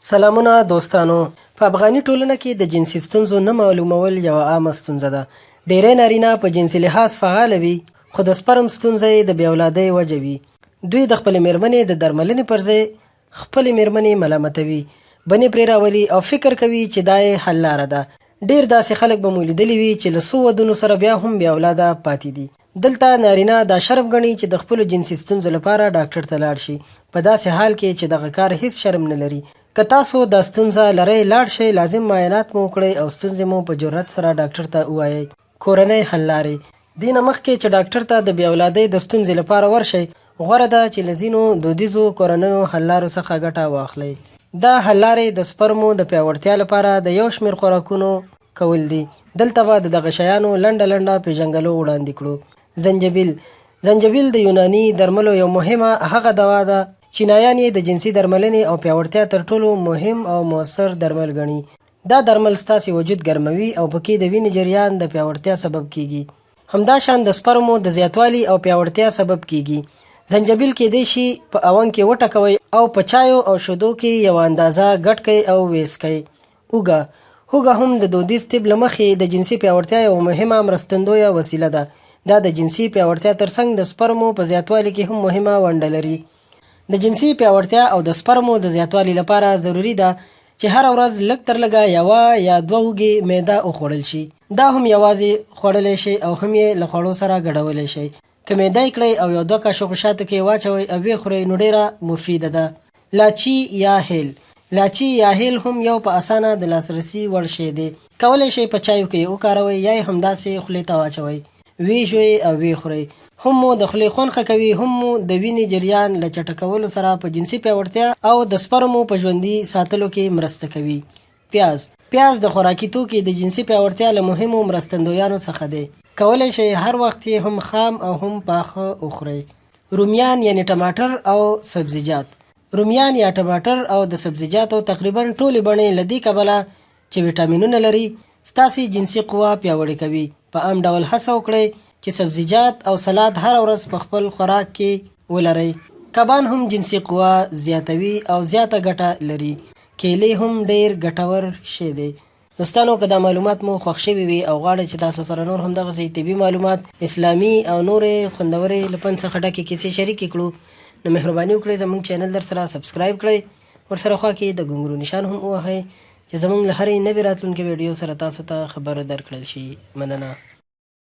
سلامونه دوستانو. په افغاني ټولنه کې د جنسي ستونزو نه معلومول یوه عامه ستونزه ده. ډیری نارینه په جنسي لحاظ فعال وي، خو د سپرم ستونزه یې د بې اولادۍ وجه وي. دوی د خپلې میرمنې د درملنې پر ځای خپلې میرمنې ملامتوي، بنې پرې راولي او فکر کوي چې دا یې حل لاره ده. ډیر داسې خلک به مو لیدلي وي چې له څو ودونو سره بیا هم بې اولاده پاتې دي. دلته نارینه دا شرم ګڼي چې د خپلو جنسي ستونزو لپاره ډاکټر ته لاړ شي، په داسې حال کې چې دغه کار هیڅ شرم نه لري. که تاسو دا ستونزه لرئ، لاړ شئ، لازم معاینات مو وکړئ او ستونزې مو په جرأت سره ډاکټر ته ووایئ. کورنۍ حل لارې: دې نه مخکې چې ډاکټر ته د بې اولادۍ د ستونزې لپاره ورشئ، غوره ده چې له ځینو دودیزو کورنیو حل لارو څخه ګټه واخلئ. دا حل لارې د سپرمو د پیاوړتیا لپاره د یو شمېر خوراکونو کول دي. دلته به د دغه شیانو لنډه پیژنګلو وړاندې کړو. زنجبیل د یوناني درملو یو مهمه هغه دوا ده. چینایان یې د جنسي درملنې او پیاوړتیا تر ټولو مهم او مؤثر درمل ګڼي. دا درمل ستاسې وجود ګرموي او پکې د وینې جریان د پیاوړتیا سبب کیږي. همداشان د سپرمو د زیاتوالي او پیاوړتیا سبب کیږي. زنجبیل کېدای شي په اون کې وټکوئ او په چایو او شیدو کې یوه اندازه ګډ کړئ او ویسکئ. هوږه هم د دودیز طب له مخې د جنسي پیاوړتیا یوه مهمه مرستندویه وسیله ده. دا د جنسي پیاوړتیا ترڅنګ د سپرمو په زیاتوالي کې هم مهمه ونډه لري. د جنسي پیاوړتیا او د سپرمو د زیاتوالي لپاره ضروري ده چې هره ورځ لږ تر لږه یوه یا دوه هوږې معده وخوړل شي. دا هم یوازې خوړلی شئ او هم یې له خوړو سره ګډولی شئ. که معده یې کړئ او یو دوه کاشوغو شاتو کې واچوئ او ویې خورئ نو ډیره مفیده ده. لاچي یا هیل هم یو په اسانه د لاسرسي وړ شی دی. کولی شئ په چایو کې یې وکاروئ یا یې همداسې خولې ته واچوئ، ویې ژوئ او ویې خورئ. هم مو د خولې خوند ښه کوي، هم مو د وینې جریان له چټکولو سره په جنسي پیاوړتیا او د سپرمو په ژوندي ساتلو کې مرسته کوي. پیاز د خوراکي توکي د جنسي پیاوړتیا له مهمو مرستندویانو څخه دی. کولی شئ هر وخت یې هم خام او هم پاخه وخورئ. رومیان یعنې ټماټر او سبزیجات. رومیان یا ټماټر او د سبزیجاتو تقریبا ټولې بڼې له دې کبله چې ویټامینونه لري ستاسې جنسي قوه پیاوړې کوي. په عام ډول هڅه وکړئ چې سبزیجات او سلاد هر ورځ په خپل خوراک کې ولرئ. کبان هم جنسي قوه زیاتوي او زیاته ګټه لري. کیلې هم ډیر ګټور شی دی. دوستانو، که دا معلومات مو خوښ شوي وي او غواړئ چې تاسو سره نور هم دغسې طبي معلومات، اسلامي او نورې خوندورې له فن څخه ډکې کیسې شریکې کړو، نو مهرباني وکړئ زموږ چینل در سره سبسکرایب کړئ. ورسره خوا کې د ګونګرو نشان هم ووهئ چې زموږ له هرې نوې راتلونکې ویډیو سره تاسو ته خبر درکړل شي. مننه.